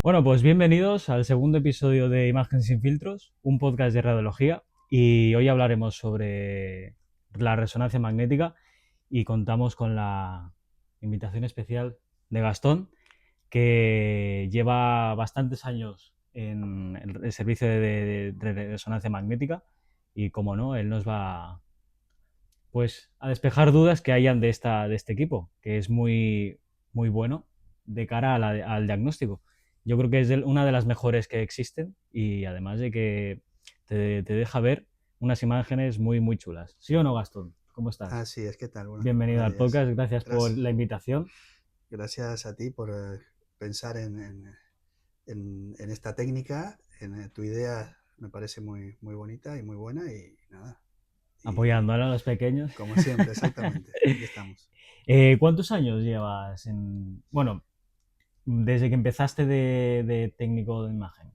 Bueno, pues bienvenidos al segundo episodio de Imagen sin filtros, un podcast de radiología, y hoy hablaremos sobre la resonancia magnética y contamos con la invitación especial de Gastón, que lleva bastantes años en el servicio de resonancia magnética y, como no, él nos va pues a despejar dudas que hayan de este equipo, que es muy bueno de cara a al diagnóstico. Yo creo que es una de las mejores que existen y además de que te deja ver unas imágenes muy chulas. ¿Sí o no, Gastón? ¿Cómo estás? Así es, ¿qué tal? Bueno, Bienvenido buenos al días. podcast, gracias por Gracias, la invitación. gracias a ti por pensar en esta técnica. Tu idea me parece muy bonita y muy buena y nada. Y Apoyando a los pequeños. como siempre, exactamente, aquí estamos. ¿Cuántos años llevas bueno, desde que empezaste de técnico de imagen?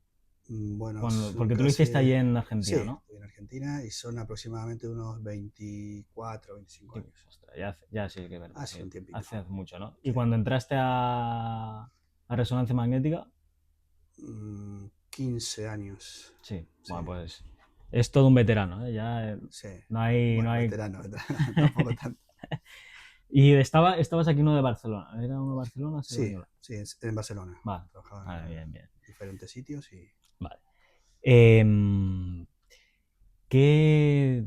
Bueno, Porque tú lo casi, hiciste allí en sí, Argentina, ¿no? estoy en Argentina y son aproximadamente unos 24, 25 Sí, años. ostras, ya sí que es verdad, Hace sí. un tiempito, Hace mucho, ¿no? Y sí. cuando entraste a resonancia magnética, 15 años, sí, sí, bueno, pues es todo un veterano, ¿eh? Ya sí. no Bueno, hay... veterano, veterano, tampoco tanto. Y estabas aquí uno de Barcelona, ¿era uno de Barcelona, Sí, Cerdanyola? sí, en Barcelona. Vale, Trabajaba vale, en bien. diferentes sitios y Vale. Em, ¿Qué...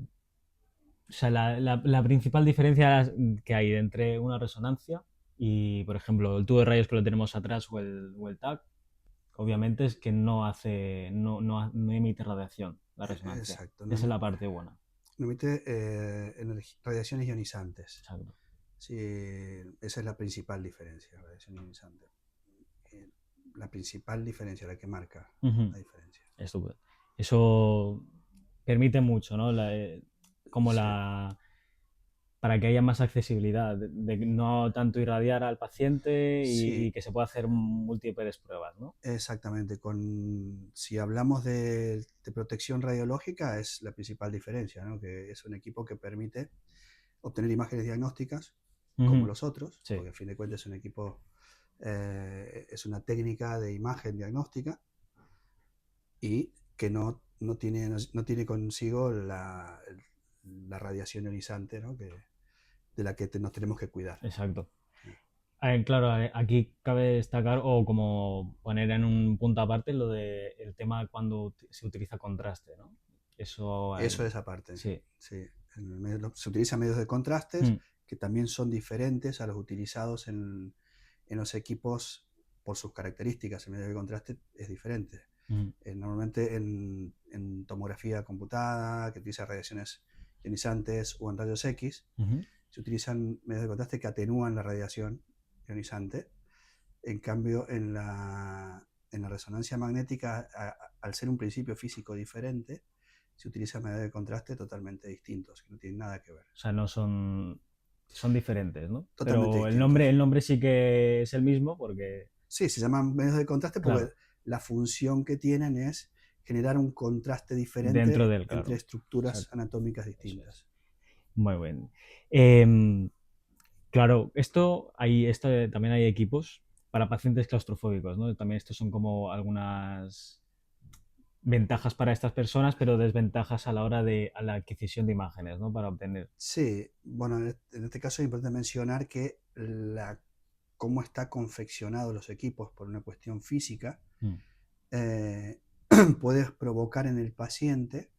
O sea, la principal diferencia que hay entre una resonancia y, por ejemplo, el tubo de rayos que lo tenemos atrás o el TAC, obviamente es que no emite radiación la resonancia. exacto, Esa es la parte buena. no emite radiaciones ionizantes. Exacto. Sí, esa es la principal diferencia, radiación ionizante. Eh, la principal diferencia, la que marca Ujú. la diferencia. Estupendo. Eso permite mucho, ¿no? Como Sí, para que haya más accesibilidad, de no tanto irradiar al paciente y sí, que se pueda hacer múltiples pruebas, ¿no? exactamente. Si hablamos de protección radiológica, es la principal diferencia, ¿no? Que es un equipo que permite obtener imágenes diagnósticas como Ujú. los otros, Sí, porque a fin de cuentas es un equipo, es una técnica de imagen diagnóstica y que no tiene consigo la radiación ionizante, ¿no? De la que nos tenemos que cuidar. exacto. Claro, aquí cabe destacar o como poner en un punto aparte lo de el tema cuando se utiliza contraste, ¿no? Eso, Eso es aparte. sí. Sí. Se utilizan medios de contrastes Mm, que también son diferentes a los utilizados en los equipos por sus características. El medio de contraste es diferente. mm, Normalmente en tomografía computada, que utiliza radiaciones ionizantes o en rayos X, ujú. se utilizan medios de contraste que atenúan la radiación ionizante. En cambio, en la resonancia magnética, al ser un principio físico diferente, se utilizan medios de contraste totalmente distintos, que no tienen nada que ver. O sea, no son diferentes, ¿no? Totalmente Pero distintos. el nombre sí que es el mismo porque, Sí, se llaman medios de contraste porque claro, la función que tienen es generar un contraste dentro diferente del, entre claro. estructuras Exacto, anatómicas eso es. distintas. Muy bien. Em, claro, también hay equipos para pacientes claustrofóbicos, ¿no? También estos son como algunas ventajas para estas personas, pero desventajas a la hora de a la adquisición de imágenes, ¿no? Para obtener. Sí, bueno, en este caso es importante mencionar que cómo está confeccionados los equipos por una cuestión física Mm, eh, puede provocar en el paciente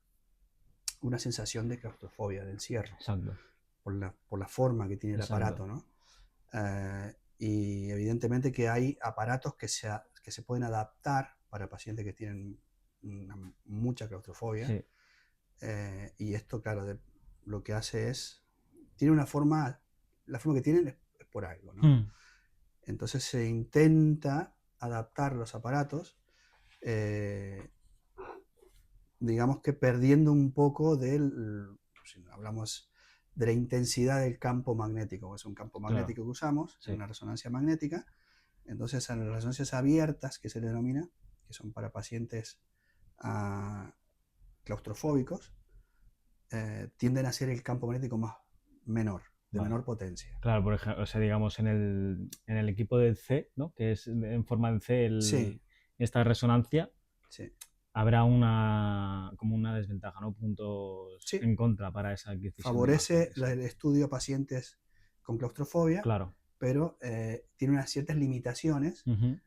una sensación de claustrofobia, de encierro, exacto, por la forma que tiene el exacto. aparato, ¿no? Y evidentemente que hay aparatos que se pueden adaptar para pacientes que tienen mucha claustrofobia. Sí. Y esto, claro, lo que hace es, tiene una forma, la forma que tienen es por algo, ¿no? Mm, Entonces se intenta adaptar los aparatos, eh, digamos que perdiendo un poco si hablamos de la intensidad del campo magnético, que es un campo claro, magnético que usamos en sí. una resonancia magnética. Entonces, en las resonancias abiertas, que se le denomina, que son para pacientes ah, claustrofóbicos, tienden a ser el campo magnético más menor, de Vale. menor potencia. Claro, por ejemplo, o sea, digamos, en el equipo del C, ¿no? Que es en forma de C, Sí, esta resonancia, Sí, habrá como una desventaja, ¿no? Puntos sí. en contra para esa adquisición de Favorece imágenes. el estudio a pacientes con claustrofobia, Claro. pero tiene unas ciertas limitaciones Ujú.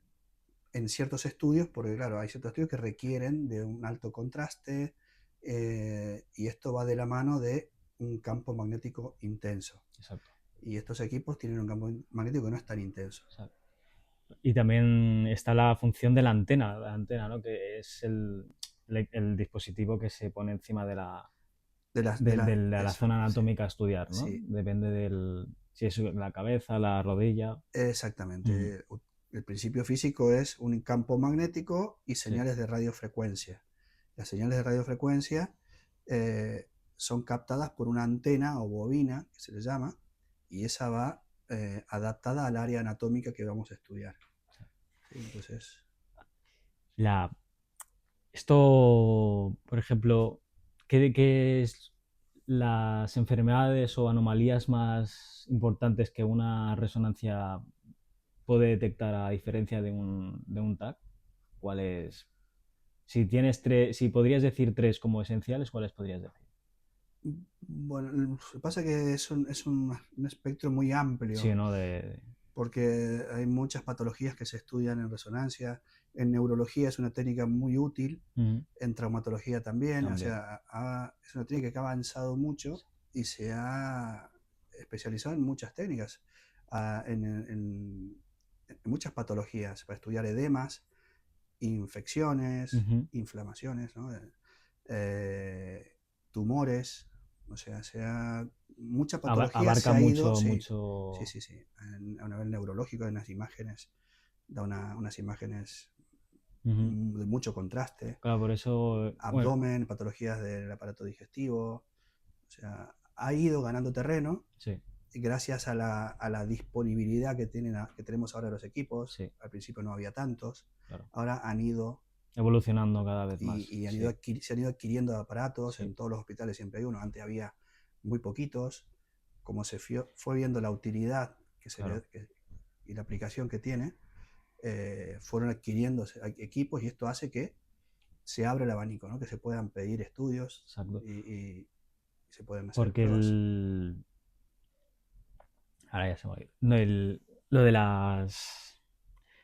en ciertos estudios, porque claro, hay ciertos estudios que requieren de un alto contraste y esto va de la mano de un campo magnético intenso. Exacto. Y estos equipos tienen un campo magnético que no es tan intenso. Exacto. Y también está la función de la antena, ¿no? Que es el dispositivo que se pone encima de la Eso, zona sí, anatómica a estudiar, ¿no? sí, Depende si es la cabeza, la rodilla. Ujú. exactamente. El principio físico es un campo magnético y Sí, señales de radiofrecuencia. Las señales de radiofrecuencia eh, son captadas por una antena o bobina, que se le llama, y esa va adaptada al área anatómica que vamos a estudiar. ¿Sí? Entonces, la, esto, por ejemplo, ¿qué es las enfermedades o anomalías más importantes que una resonancia puede detectar a diferencia de un TAC? ¿Cuáles? Si tienes si podrías decir tres como esenciales, ¿cuáles podrías decir? bueno, lo que pasa es que es un espectro muy Sí, amplio, ¿no? porque hay muchas patologías que se estudian en resonancia. En neurología es una técnica muy útil, Ujú. en traumatología también, o También. sea, es una técnica que ha avanzado mucho y se ha especializado en muchas técnicas, en muchas patologías, para estudiar edemas, infecciones, Ujú. inflamaciones, ¿no? Tumores, o sea, mucha patología se Abarca ha ido, mucho, sí, sí, mucho. sí, sí, a nivel neurológico, hay unas imágenes, da unas imágenes Ujú. de mucho contraste, Claro, por eso, bueno, abdomen, patologías del aparato digestivo, o sea, ha ido ganando terreno sí, gracias a la disponibilidad que tenemos ahora los equipos. sí, Al principio no había tantos, claro. ahora han ido Evolucionando cada vez más, y sí, se han ido adquiriendo aparatos, sí, en todos los hospitales siempre hay uno, antes había muy poquitos, como fue viendo la utilidad claro. y la aplicación que tiene, fueron adquiriendo equipos y esto hace que se abra el abanico, ¿no? Que se puedan pedir estudios Exacto. y se puedan hacer Porque pruebas. ahora ya se me ha ido. No, lo de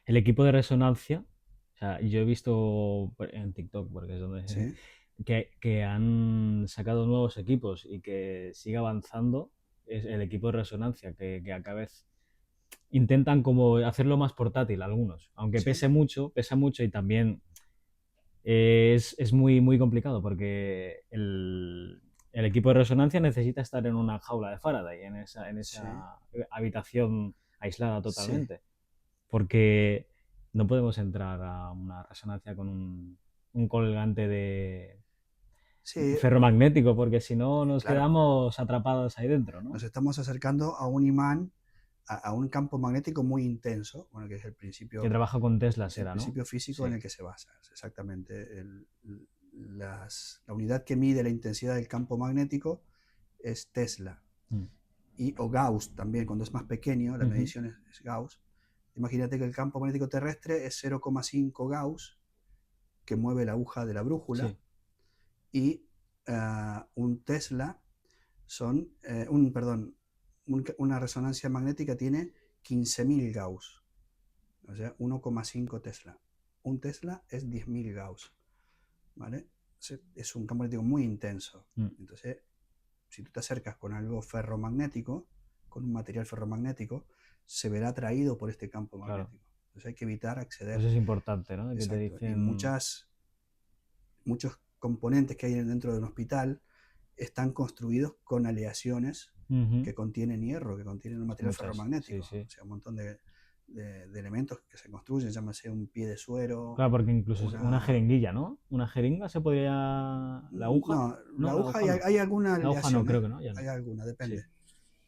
el equipo de resonancia, o sea, yo he visto en TikTok, porque es donde Sí, que han sacado nuevos equipos y que sigue avanzando es el equipo de resonancia, que a cada vez intentan como hacerlo más portátil algunos, aunque sí, pesa mucho y también es muy, muy complicado porque el equipo de resonancia necesita estar en una jaula de Faraday, en sí, esa habitación aislada sí. totalmente, porque no podemos entrar a una resonancia con un colgante de Sí, ferromagnético, porque si no nos claro, quedamos atrapados ahí dentro, ¿no? nos estamos acercando a un imán, a un campo magnético muy intenso, bueno, que Que trabaja con Tesla, el será, ¿no? principio físico en Sí. el que se basa. Es exactamente. La unidad que mide la intensidad del campo magnético es Tesla. Mm. O Gauss también, cuando es más pequeño, la Ujú. medición es Gauss. Imagínate que el campo magnético terrestre es 0,5 Gauss, que mueve la aguja de la brújula, Sí, y un Tesla perdón, una resonancia magnética tiene 15.000 Gauss, o sea, 1,5 Tesla. Un Tesla es 10.000 Gauss, ¿vale? Es un campo magnético muy intenso. mm, Entonces, si tú te acercas con algo ferromagnético, con un material ferromagnético, se verá atraído por este campo claro. magnético. Entonces hay que evitar Eso acceder. es importante, ¿no? Que te Exacto. Y dicen. muchos componentes que hay dentro de un hospital están construidos con aleaciones Ujú. que contienen hierro, que contienen un material Muchas, sí, ferromagnético. sí. O sea, un montón de elementos que se construyen, llámase un pie de suero, Claro, porque incluso es una una... jeringuilla, ¿no? ¿Una jeringa se podría? ¿La aguja? No, la No, la aguja aguja no. hay alguna La aguja no, aleación, creo ¿eh? que no, ya no. Hay alguna, Sí. depende.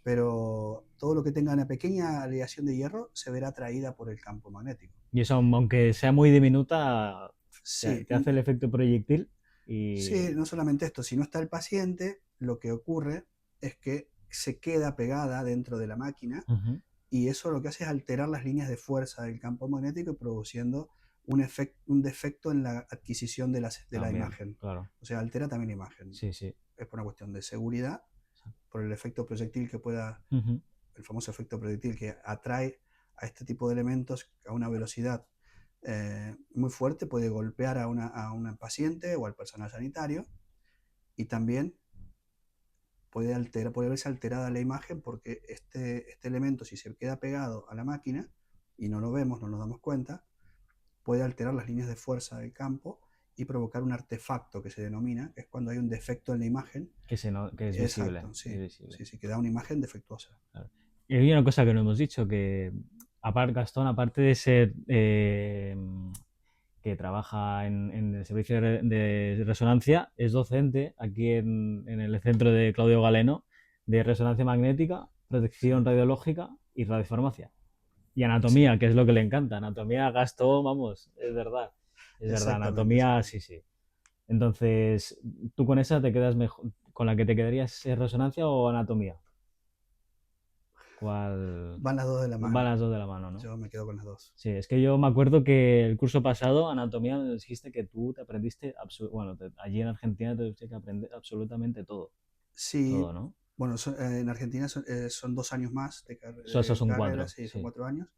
Pero todo lo que tenga una pequeña aleación de hierro se verá atraída por el campo magnético. Y eso, aunque sea muy diminuta, Sí, te hace el efecto proyectil sí, y. no solamente esto, si no está el paciente, lo que ocurre es que se queda pegada dentro de la máquina Ujú. y eso lo que hace es alterar las líneas de fuerza del campo magnético y produciendo un defecto en la adquisición de la También, imagen. claro. O sea, altera también la imagen. Sí, sí. Es por una cuestión de seguridad, por el efecto proyectil que pueda, Ujú. el famoso efecto proyectil que atrae a este tipo de elementos a una velocidad muy fuerte, puede golpear a una paciente o al personal sanitario, y también puede verse alterada la imagen porque este elemento, si se queda pegado a la máquina y no lo vemos, no nos damos cuenta, puede alterar las líneas de fuerza del campo y provocar un artefacto que se denomina, que es cuando hay un defecto en la imagen. Que es visible. Exacto, Es sí, visible. sí, que da una imagen defectuosa. Claro. Y hay una cosa que no hemos dicho, que Gastón, aparte de ser que trabaja en el servicio de resonancia, es docente aquí en el centro de Claudio Galeno de resonancia magnética, protección Sí, radiológica y radiofarmacia. Y anatomía, sí, que es lo que le encanta. Anatomía, Gastón, vamos, es verdad. Es verdad, exactamente, anatomía, exactamente. sí, sí. Entonces, ¿tú con esa te quedas mejor? ¿Con la que te quedarías resonancia o anatomía? ¿Cuál? Van las dos de la Van mano. las dos de la mano, ¿no? Yo me quedo con las dos. Sí, es que yo me acuerdo que el curso pasado, anatomía, me dijiste que tú te aprendiste, bueno, allí en Argentina te tuviste que aprender absolutamente todo, todo, Sí, ¿no? bueno, en Argentina son 2 años más Esos de son carrera, cuatro, sí, son sí. 4 años.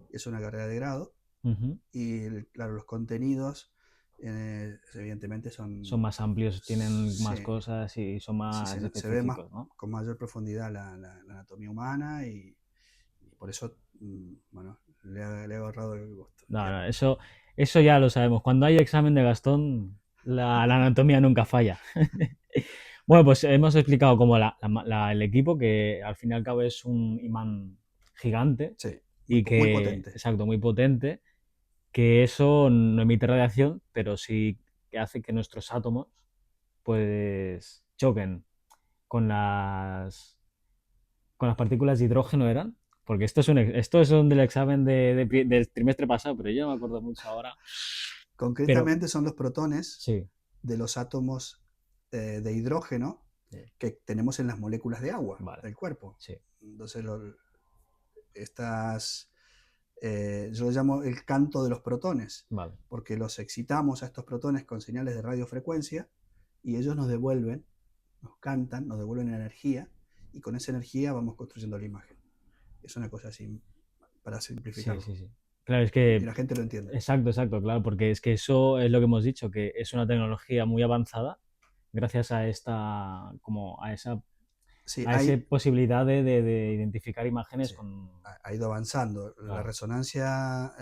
Es una carrera de grado Ujú. y, claro, los contenidos evidentemente Son más amplios, tienen más sí, cosas y son sí, más se ve más específicos, ¿no? con mayor profundidad la anatomía humana y por eso, bueno, le he agarrado el gusto, No, no, digamos. eso ya lo sabemos. Cuando hay examen de Gastón, la anatomía nunca falla. Bueno, pues hemos explicado como el equipo, que al fin y al cabo es un imán gigante Sí, y muy que, potente. exacto, muy potente, que eso no emite radiación, pero sí que hace que nuestros átomos pues choquen con con las partículas de hidrógeno, ¿eran? Porque esto es un del examen del trimestre pasado, pero yo no me acuerdo mucho ahora. Pero Concretamente son los protones sí, de los átomos de hidrógeno sí, que tenemos en las moléculas de agua vale, del cuerpo. sí, Entonces, estas, yo lo llamo el canto de los protones, vale. porque los excitamos a estos protones con señales de radiofrecuencia y ellos nos devuelven, nos cantan, nos devuelven energía y con esa energía vamos construyendo la imagen. Es una cosa así, para Sí, simplificarlo. sí, sí. Claro, es Y que la gente lo entiende. exacto, exacto, claro, porque es que eso es lo que hemos dicho, que es una tecnología muy avanzada gracias a esta, como Sí, a esa posibilidad de identificar imágenes sí, con, ha ido avanzando. La claro, resonancia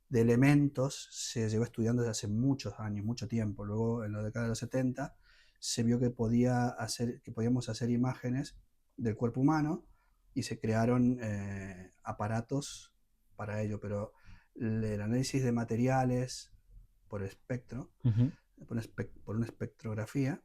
de elementos se llevó estudiando desde hace muchos años, mucho tiempo. Luego, en la década de los 70, se vio que podíamos hacer imágenes del cuerpo humano y se crearon aparatos para ello. Pero el análisis de materiales por espectro, ujú, por una espectrografía,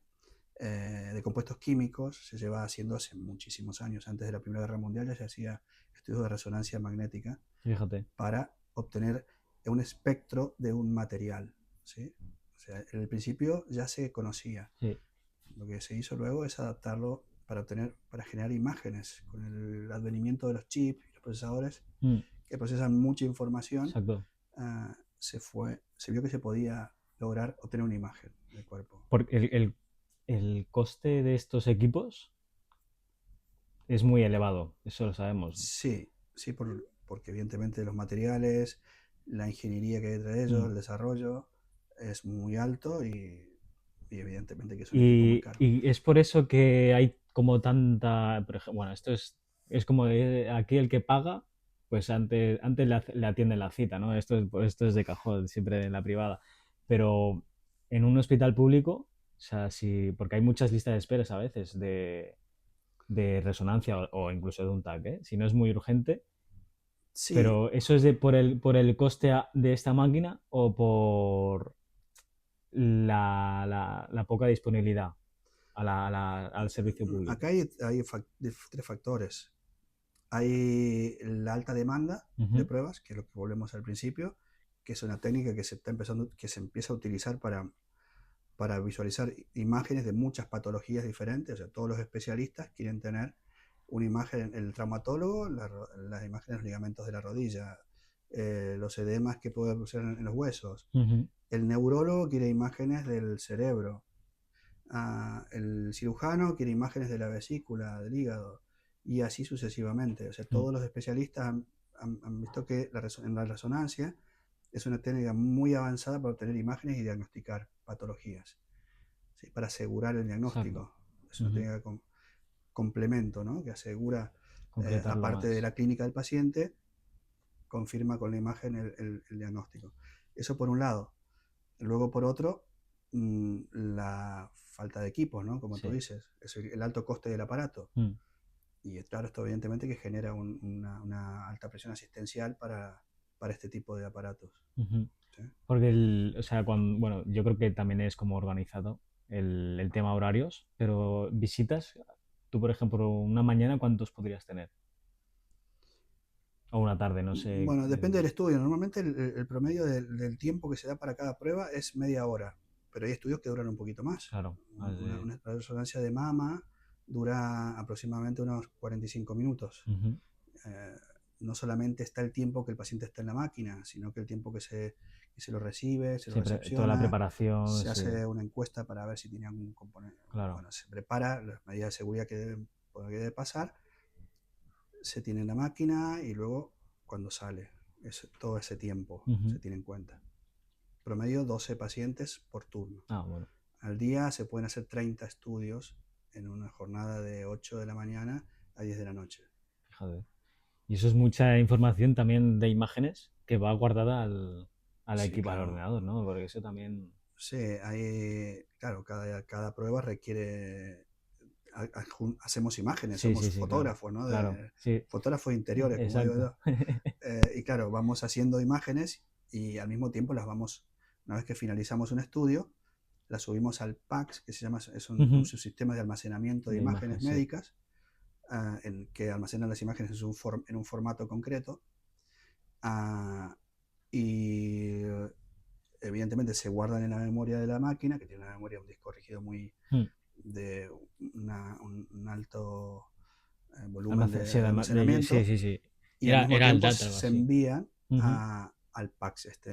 de compuestos químicos se lleva haciendo hace muchísimos años. Antes de la Primera Guerra Mundial ya se hacía estudios de resonancia magnética fíjate, para obtener un espectro de un material, ¿sí? O sea, en el principio ya se conocía. sí, Lo que se hizo luego es adaptarlo para generar imágenes. Con el advenimiento de los chips y los procesadores mm, que procesan mucha información, exacto. se vio que se podía lograr obtener una imagen del cuerpo. Porque el coste de estos equipos es muy elevado, eso lo sabemos. Sí, sí, porque evidentemente los materiales, la ingeniería que hay detrás de ellos, Mm. el desarrollo es muy alto y evidentemente que es un equipo muy caro. Y es por eso que hay como tanta, por ejemplo, bueno, es como aquí el que paga, pues antes le atienden la cita, ¿no? Esto es de cajón, siempre en la privada. Pero en un hospital público, o sea, sí, porque hay muchas listas de esperas a veces de resonancia o incluso de un TAC, ¿eh? Si no es muy urgente, Sí, pero ¿eso es por el coste de esta máquina o por la poca disponibilidad al servicio público? acá hay 3 factores. Hay la alta demanda de Ujú. pruebas, que es lo que volvemos al principio, que es una técnica que se empieza a utilizar para visualizar imágenes de muchas patologías diferentes. O sea, todos los especialistas quieren tener una imagen, el traumatólogo, las imágenes de los ligamentos de la rodilla, los edemas que puede producir en los huesos. Ujú. El neurólogo quiere imágenes del cerebro. El cirujano quiere imágenes de la vesícula, del hígado, y así sucesivamente. O sea, Mm. todos los especialistas han visto que en la resonancia es una técnica muy avanzada para obtener imágenes y diagnosticar patologías, ¿sí? Para asegurar el Exacto. diagnóstico. Es una Ujú. técnica complemento, ¿no? Que asegura, Completarlo aparte de más. la clínica del paciente, confirma con la imagen el diagnóstico. Eso por un lado. Luego, por otro, la falta de equipos, ¿no? Como tú Sí. dices, es el alto coste del aparato. Mm. Y claro, esto evidentemente que genera una alta presión asistencial para este tipo de aparatos. Ujú. ¿Sí? Porque o sea, bueno, yo creo que también es como organizado el tema horarios, pero visitas, tú por ejemplo, una mañana, ¿cuántos podrías tener? O una tarde, no sé. Bueno, depende del estudio. Normalmente el promedio del tiempo que se da para cada prueba es media hora, pero hay estudios que duran un poquito más. Claro, más de... Una resonancia de mama dura aproximadamente unos 45 minutos. Ujú. eh, no solamente está el tiempo que el paciente está en la máquina, sino que el tiempo que se lo recibe, se lo Sí, toda la recepciona, preparación, se sí, hace una encuesta para ver si tiene algún componente. claro. Bueno, se prepara las medidas de seguridad por lo que debe pasar, se tiene en la máquina y luego cuando sale, todo ese tiempo Ujú. se tiene en cuenta. Promedio 12 pacientes por turno. Ah, bueno, Al día se pueden hacer 30 estudios en una jornada de 8 de la mañana a 10 de la noche. fíjate. Y eso es mucha información también de imágenes que va guardada al Sí, equipo, al claro. ordenador, ¿no? Porque eso también... Sí, claro, cada prueba requiere, hacemos imágenes, Sí, sí, somos sí, claro. fotógrafos, ¿no? Claro, sí, Fotógrafos interiores, como digo exacto. yo. Y claro, vamos haciendo imágenes y al mismo tiempo una vez que finalizamos un estudio, las subimos al PACS, que se llama, es un Ujú. subsistema de almacenamiento de De imagen, imágenes sí. médicas, en que almacenan las imágenes en un formato concreto. ah, y evidentemente se guardan en la memoria de la máquina, que tiene una memoria, un disco rígido Mm. de un alto volumen Sí, de sí, almacenamiento, sí, sí. y al mismo Era el tiempo data, algo se así. envían Ujú. al PACS Exacto.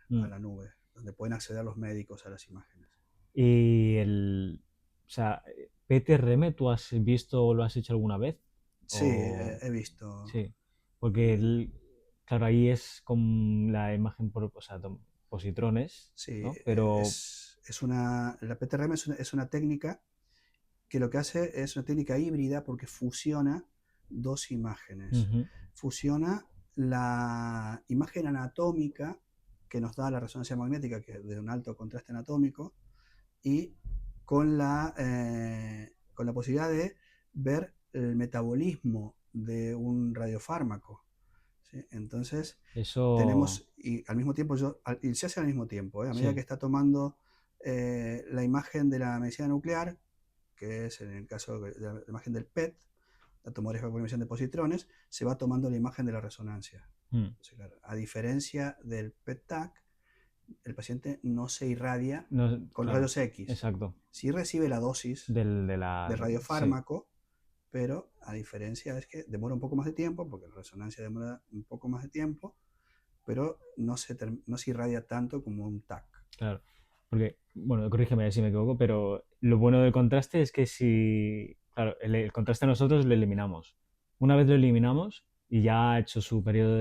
Mm. a la nube, donde pueden acceder los médicos a las imágenes. Y o sea, PTRM, ¿tú has visto o lo has hecho alguna vez? Sí, O he visto. sí, porque claro, ahí es con la imagen por, o sea, positrones, Sí, ¿no? Pero la PTRM es una técnica que lo que hace es una técnica híbrida porque fusiona dos imágenes. ujú. Fusiona la imagen anatómica que nos da la resonancia magnética, que es de un alto contraste anatómico, y con la posibilidad de ver el metabolismo de un radiofármaco. ¿Sí? Entonces, Eso, y al mismo tiempo, y se hace al mismo tiempo, a medida sí, que está tomando la imagen de la medicina nuclear, que es en el caso de la imagen del PET, la tomografía por emisión de positrones, se va tomando la imagen de la resonancia. mm, O sea, claro, a diferencia del PET-TAC, el paciente no se irradia no, con los claro, rayos X. exacto, Sí recibe la dosis de la, de sí, radiofármaco, pero a diferencia es que demora un poco más de tiempo, porque la resonancia demora un poco más de tiempo, pero no se irradia tanto como un TAC. claro, porque, bueno, corrígeme si me equivoco, pero lo bueno del contraste es que si, claro, el contraste nosotros lo eliminamos. Una vez lo eliminamos y ya ha hecho su periodo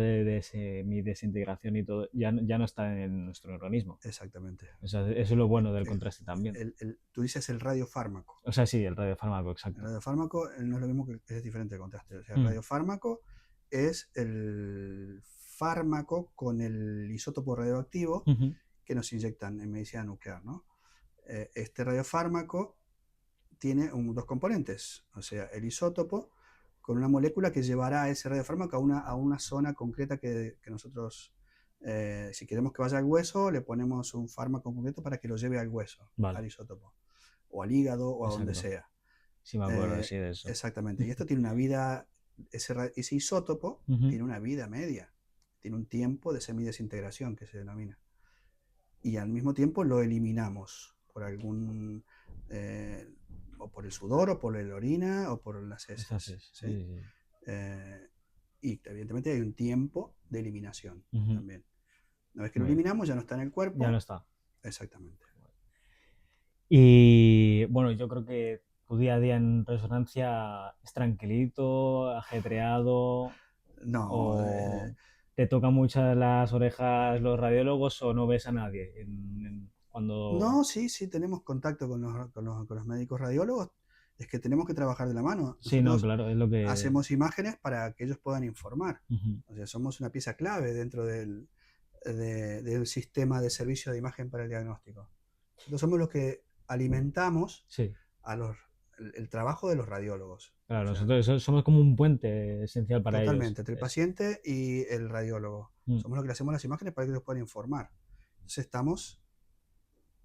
mi desintegración y todo, ya no está en nuestro organismo. Exactamente. O sea, eso es lo bueno del contraste también. Tú dices el radiofármaco. O sea, sí, el radiofármaco, El exacto. radiofármaco no es lo mismo, que es diferente del contraste. O sea, el Mm, radiofármaco es el fármaco con el isótopo radioactivo ujú. que nos inyectan en medicina nuclear, ¿no? Este radiofármaco tiene dos componentes, o sea, el isótopo con una molécula que llevará a ese radiofármaco a una zona concreta que nosotros, si queremos que vaya al hueso, le ponemos un fármaco concreto para que lo lleve al hueso, Vale, al isótopo, o al hígado, o a donde exacto. sea. Sí me acuerdo, sí, de eso. Exactamente. Y esto tiene una vida, ese isótopo Ujú. tiene una vida media, tiene un tiempo de semidesintegración que se denomina. Y al mismo tiempo lo eliminamos por eh, o por el sudor, o por la orina, o por las Esas heces. es, sí, ¿Sí? sí, sí. Eh, y evidentemente hay un tiempo de eliminación Ujú. también. Una vez que lo Muy bien. eliminamos ya no está en el Ya no cuerpo. está. Exactamente. Y bueno, yo creo que tu día a día en resonancia es tranquilito, ajetreado, No, o te tocan muchas las orejas los radiólogos o no ves a nadie cuando... no, sí, sí, tenemos contacto con los médicos radiólogos. Es que tenemos que trabajar de la mano. Sí, no, Nosotros claro, es lo que... hacemos imágenes para que ellos puedan informar. Ujú. O sea, somos una pieza clave dentro del sistema de servicio de imagen para el diagnóstico. Nosotros somos los que alimentamos Sí, a el trabajo de los radiólogos. claro, O sea, nosotros somos como un puente esencial para ellos. totalmente, entre el paciente y el radiólogo. Mm, Somos los que le hacemos las imágenes para que ellos puedan informar. Entonces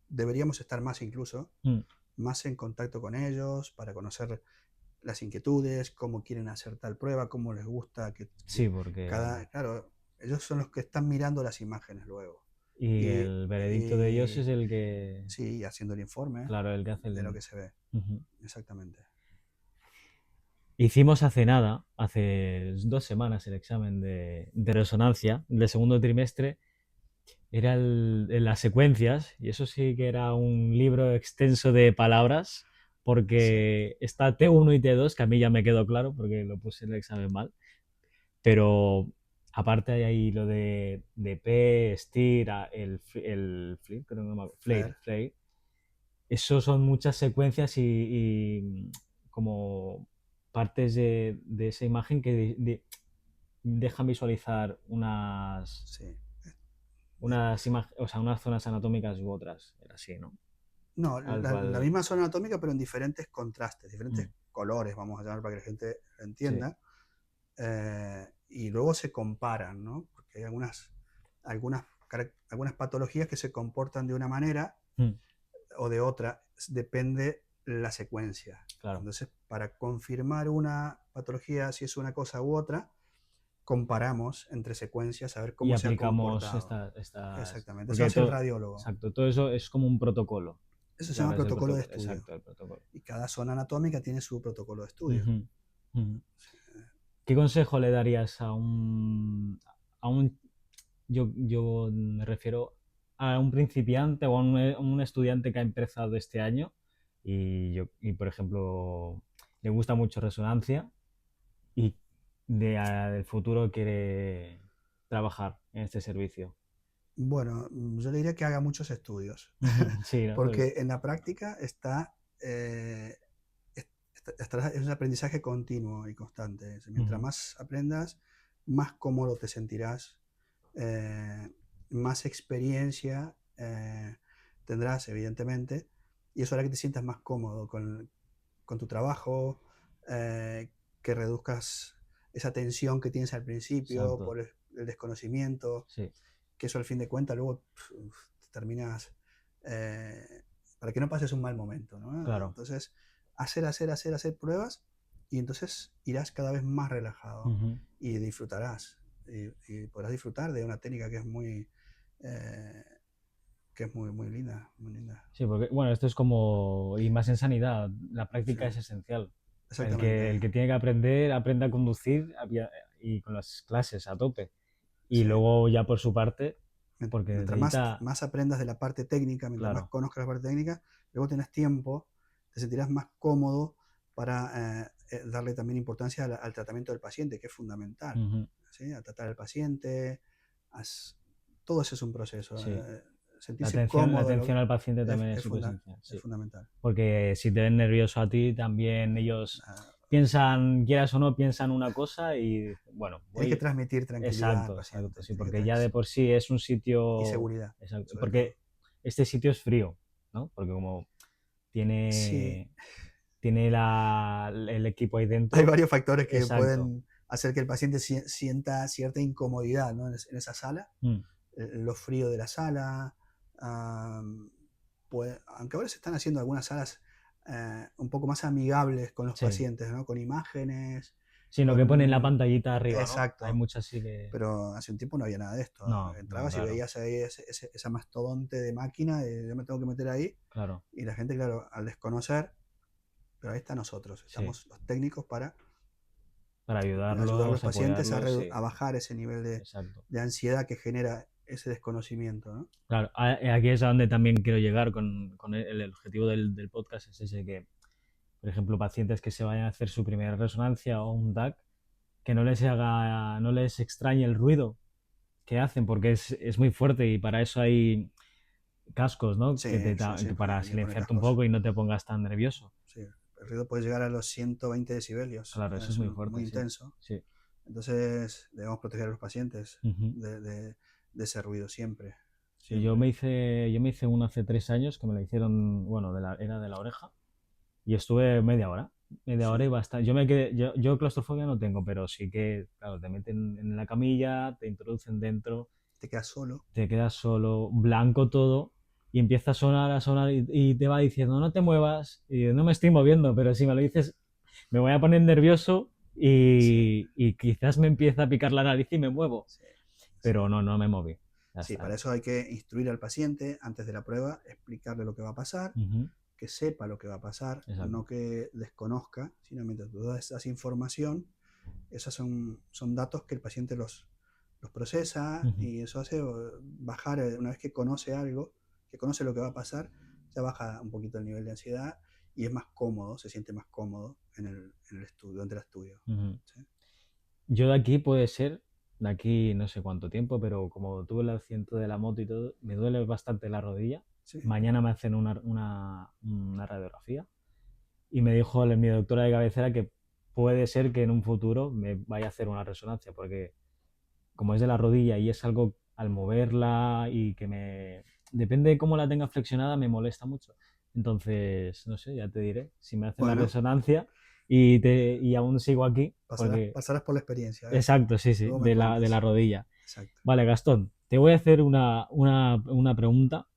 deberíamos estar más incluso, mm. más en contacto con ellos para conocer las inquietudes, cómo quieren hacer tal prueba, cómo les gusta Sí, porque... claro, ellos son los que están mirando las imágenes luego. Y Y, el veredicto de ellos es y el que... sí, haciendo el informe Claro, el que hace de lo el... que se ve. Ujú. Exactamente. Hicimos hace nada, hace 2 semanas, el examen de resonancia del segundo trimestre. Era en las secuencias, y eso sí que era un libro extenso de palabras, Sí, porque está T1 y T2, que a mí ya me quedó claro porque lo puse en el examen mal, pero aparte hay ahí lo de P, STIR, el flip, creo que no me acuerdo, Flair. flare. Eso son muchas secuencias y como partes de esa imagen que dejan visualizar Sí. o sea, unas zonas anatómicas u otras. Era así, ¿no? No, Al la cual. misma zona anatómica, pero en diferentes contrastes, Mm, diferentes colores, vamos a llamar para que la gente lo sí. entienda. Y luego se comparan, ¿no? Porque hay algunas patologías que se comportan de una manera Mm, o de otra, depende la secuencia. claro. Entonces, para confirmar una patología, si es una cosa u otra, comparamos entre secuencias a ver Y cómo se ha aplicamos comportado. estas. Exactamente, eso Porque hace el todo. radiólogo. Exacto, todo eso es como un protocolo. Eso se Que llama ahora es el protocolo de protocolo. estudio. Exacto, el protocolo. Y cada zona anatómica tiene su protocolo de estudio. Ujú, ujú. ¿Qué consejo le darías a un yo me refiero a un principiante o a un estudiante que ha empezado este año y por ejemplo, le gusta mucho resonancia y del futuro quiere trabajar en este servicio? Bueno, yo le diría que haga muchos estudios, Ujú, sí, ¿no? porque en la práctica eh, es un aprendizaje continuo y constante. Mientras Ujú, más aprendas, más cómodo te sentirás, eh, más experiencia tendrás, evidentemente, y eso hará que te sientas más cómodo con tu trabajo, que reduzcas esa tensión que tienes al principio exacto, por el desconocimiento, sí, que eso al fin de cuentas luego terminas, para que no pases un mal momento, ¿no? claro. Entonces, hacer pruebas y entonces irás cada vez más relajado Ujú. y disfrutarás. Y podrás disfrutar de una técnica eh, que es muy, muy linda, muy linda. Sí, porque bueno, esto es como, y más en sanidad, la Sí, práctica es esencial. El que, exactamente. el que tiene que aprender, aprende a conducir y con las clases a tope. Y Sí. luego ya por su parte, porque Mientras necesita, más aprendas de la parte técnica, mientras más claro, conozcas la parte técnica, luego tenés tiempo, te sentirás más cómodo para darle también importancia al tratamiento del paciente, que es fundamental. ujú, ¿Sí? A tratar al paciente, as- todo eso es un proceso. sí. La Sentirse atención, la cómodo atención al paciente es, también es es súper funda- esencial, es sí. fundamental. Porque si te ven nervioso a ti, también ellos Ah, piensan, quieras o no, piensan una cosa y, bueno, tienes que voy. transmitir tranquilidad al Exacto, exacto, paciente, sí, porque ya de sí, por sí es un y sitio, seguridad, exacto, sobre todo. porque este sitio es frío, ¿no? Porque como Sí, tiene, el equipo ahí hay dentro, varios factores que exacto. pueden hacer que el paciente sienta cierta incomodidad, ¿no? En esa sala, Mm, lo frío de la sala. Aunque ahora se están haciendo algunas salas un poco más amigables con los sí, pacientes, ¿no? Con imágenes, sino que ponen la con... pantallita arriba, ¿no? Hay Exacto, muchas sí que... pero hace un tiempo no había nada de esto. No, no, Entrabas y claro, veías ahí esa mastodonte de máquina, yo me tengo que meter ahí, claro, y la gente, claro, al desconocer, pero ahí está nosotros, sí. estamos los técnicos para Para ayudar a los ayudarlos, pacientes apoyarlos, sí, a bajar ese nivel exacto. de ansiedad que genera ese desconocimiento, ¿no? Claro, aquí es a donde también quiero llegar con el objetivo del podcast, es ese que, por ejemplo, pacientes que se vayan a hacer su primera resonancia o un TAC, que no les extrañe el ruido que hacen, porque es muy fuerte y para eso hay cascos, ¿no? Sí, sí, sí, Que para hay que poner silenciarte un cascos. poco y no te pongas tan nervioso. Sí, el ruido puede llegar a los 120 decibelios, Claro, eso es es muy muy fuerte, sí. intenso. Sí. Entonces debemos proteger a los pacientes Ujú. de ese ruido siempre, Sí, siempre. yo me hice uno hace 3 años que me lo hicieron, bueno, era de la oreja y estuve media hora y Sí, bastante. Yo claustrofobia no tengo, pero sí que, claro, te meten en la camilla, te introducen dentro, te quedas solo. te quedas solo, blanco todo y empieza a sonar y te va diciendo no te muevas y no me estoy moviendo, pero si me lo dices me voy a poner nervioso Sí, y quizás me empieza a picar la nariz y me muevo, sí, sí. pero no me moví. Ya Sí, está. para eso hay que instruir al paciente antes de la prueba, explicarle lo que va a pasar, Ujú, que sepa lo que va a pasar, exacto. no que desconozca, sino mientras tú das esa información, esos son datos que el paciente los procesa Ujú, y eso hace bajar, una vez que conoce algo, que conoce lo que va a pasar, ya baja un poquito el nivel de ansiedad y es más cómodo, se siente más cómodo en el estudio, durante el estudio. ujú. ¿Sí? Yo de aquí puede ser, de aquí no sé cuánto tiempo, pero como tuve el accidente de la moto y todo, me duele bastante la rodilla. Sí. Mañana me hacen una radiografía y me dijo mi doctora de cabecera que puede ser que en un futuro me vaya a hacer una resonancia, porque como es de la rodilla y es algo al moverla y que me... Depende de cómo la tenga flexionada, me molesta mucho. Entonces, no sé, ya te diré, si me hacen la Bueno, resonancia y aún sigo aquí, porque... pasarás por la experiencia, a ver, Exacto, sí, sí, luego me de la cuentas. rodilla. Exacto. Vale, Gastón, te voy a hacer una pregunta.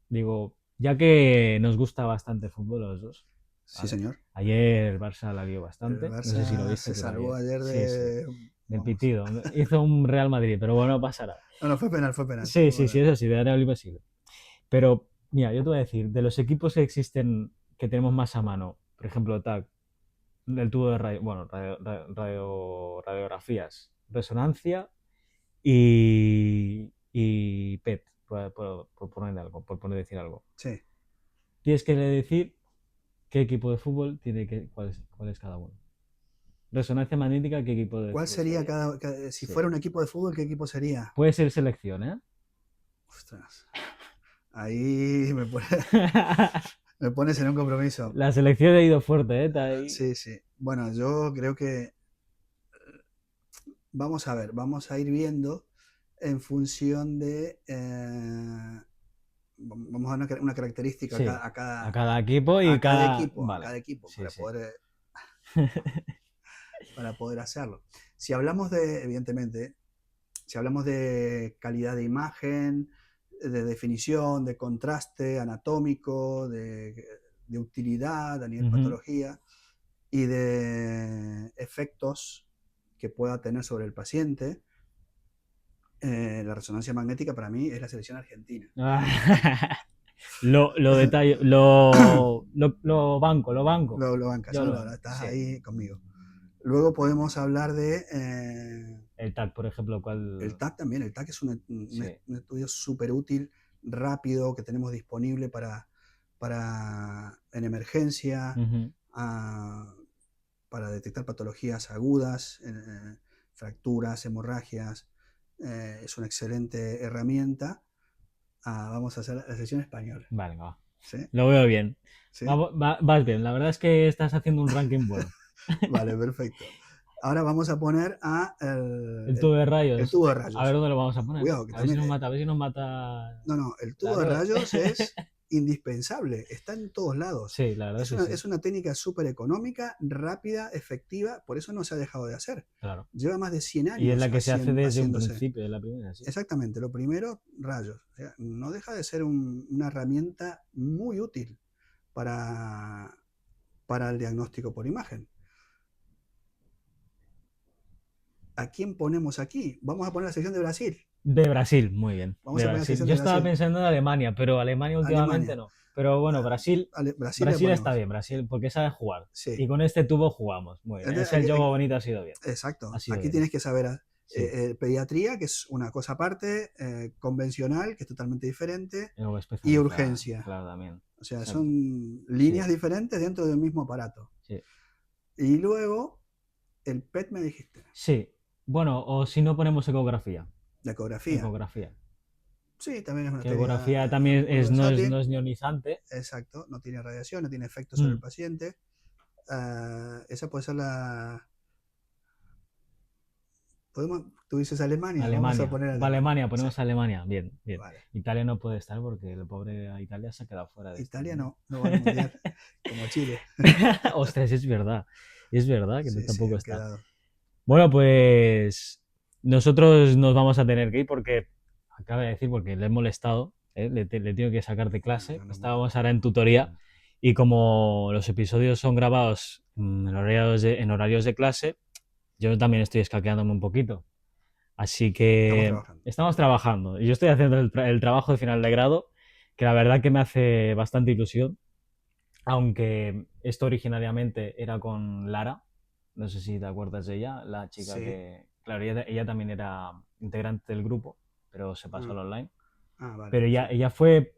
Digo, ya que nos gusta bastante el fútbol los dos, Sí, ¿vale? señor. Ayer el Barça la dio El bastante. No sé si lo Barça viste se tú salvó también. ayer Sí, sí. Del Vamos. pitido. Hizo un Real Madrid, pero bueno, no pasará. No, no, fue penal. Sí, Fue sí, sí, penal. eso sí, de Real Invasible. Pero, mira, yo te voy a decir, de los equipos que existen, que tenemos más a mano, por ejemplo, TAC, el tubo de bueno, radiografías, resonancia y PET, por poner algo, por poner decir algo. Sí. Tienes que decir qué equipo de fútbol cuál es cada uno. Resonancia magnética, qué equipo de ¿Cuál fútbol sería sería. si Sí. fuera un equipo de fútbol, qué equipo sería? Puede ser selección, ¿eh? Ostras. Ahí me pones en un compromiso. La selección ha ido fuerte, ¿eh? Está ahí. Sí, sí. Bueno, yo creo que vamos a ver, vamos a ir viendo en función de vamos a dar una característica Sí, a cada equipo y cada... a Vale, cada equipo sí, sí. para poder hacerlo. Si hablamos de, evidentemente, si hablamos de calidad de imagen, de definición, de contraste anatómico, de utilidad a nivel Ujú. patología y de efectos que pueda tener sobre el paciente, la resonancia magnética para mí es la selección argentina. Lo detallo, lo banco. Lo bancas, Yo ¿no? lo banco, Estás sí. ahí conmigo. Luego podemos hablar de El TAC, por ejemplo, el ¿cuál? TAC también. El TAC es Sí. un estudio súper útil, rápido, que tenemos disponible en emergencia, Ujú, a, para detectar patologías agudas, fracturas, hemorragias. Es una excelente herramienta. Vamos a hacer la sesión española. vale, va. ¿Sí? Lo veo bien. ¿Sí? Vas bien. La verdad es que estás haciendo un ranking bueno. Vale, perfecto. Ahora vamos a poner El tubo de el rayos. tubo de A ver rayos. dónde lo vamos a poner. Cuidado, que A ver si también nos mata, a ver si nos mata no, no, el la tubo de Rode. rayos es indispensable, está en todos lados. Sí, la verdad es que sí. Es una técnica súper económica, rápida, efectiva, por eso no se ha dejado de hacer. Claro. Lleva más de 100 Y es años la que se hace desde un haciéndose. principio, es la primera, sí. Exactamente, lo primero, rayos. O sea, no deja de ser una herramienta muy útil para, para el diagnóstico por imagen. ¿A quién ponemos aquí? Vamos a poner la sección de Brasil. De Brasil, muy bien. Vamos De a poner la Brasil. sección Yo de estaba Brasil. pensando en Alemania, pero Alemania últimamente Alemania. no. Pero bueno, Brasil le Brasil está ponemos. bien, Brasil, porque sabe jugar. Sí. Y con este tubo jugamos. Muy bien. Entonces, Ese juego bonito ha sido bien. exacto. Ha sido Aquí bien. tienes que saber Sí. pediatría, que es una cosa aparte, convencional, que es totalmente diferente, Luego y especializada, urgencia. claro, también. O sea, Exacto. son líneas Sí. diferentes dentro del mismo aparato. Sí. Y luego, el PET me dijiste, Sí. Bueno, o si no ponemos ecografía. la ecografía. Ecografía. Sí, también es una Que técnica ecografía también muy no versátil. es ionizante. Exacto, no tiene radiación, no tiene efecto sobre el Mm. paciente. Esa puede ser la... Tú dices Alemania, vamos a Alemania. poner Alemania, Sí, ponemos Alemania. Bien, bien. vale. Italia no puede estar porque el pobre Italia se ha quedado fuera de este Italia mundial. no va al mundial, como Chile. Ostras, es verdad. Es verdad que Sí, tampoco han está. quedado. Bueno, pues nosotros nos vamos a tener que ir porque, acaba de decir, porque le he molestado, ¿eh? Le tengo que sacar de clase. No, Estábamos ahora en tutoría y como los episodios son grabados en horarios de clase, yo también estoy escaqueándome un poquito. Así Estamos que trabajando. estamos trabajando. Y yo estoy haciendo el trabajo de final de grado, que la verdad que me hace bastante ilusión, aunque esto originariamente era con Lara, no sé si te acuerdas de ella, la chica Sí. que, claro, ella también era integrante del grupo, pero se pasó al online. Vale. Pero ella fue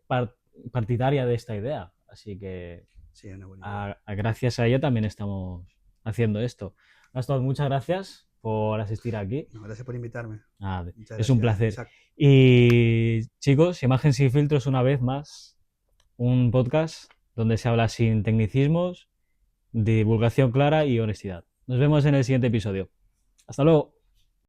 partidaria de esta idea, así que Sí, es una buena idea. gracias a ella también estamos haciendo esto. Gastón, muchas gracias por asistir aquí. No, gracias por invitarme. Muchas Es un gracias, placer. Isaac. Y chicos, Imagen sin filtros una vez más, un podcast donde se habla sin tecnicismos, divulgación clara y honestidad. Nos vemos en el siguiente episodio. Hasta luego.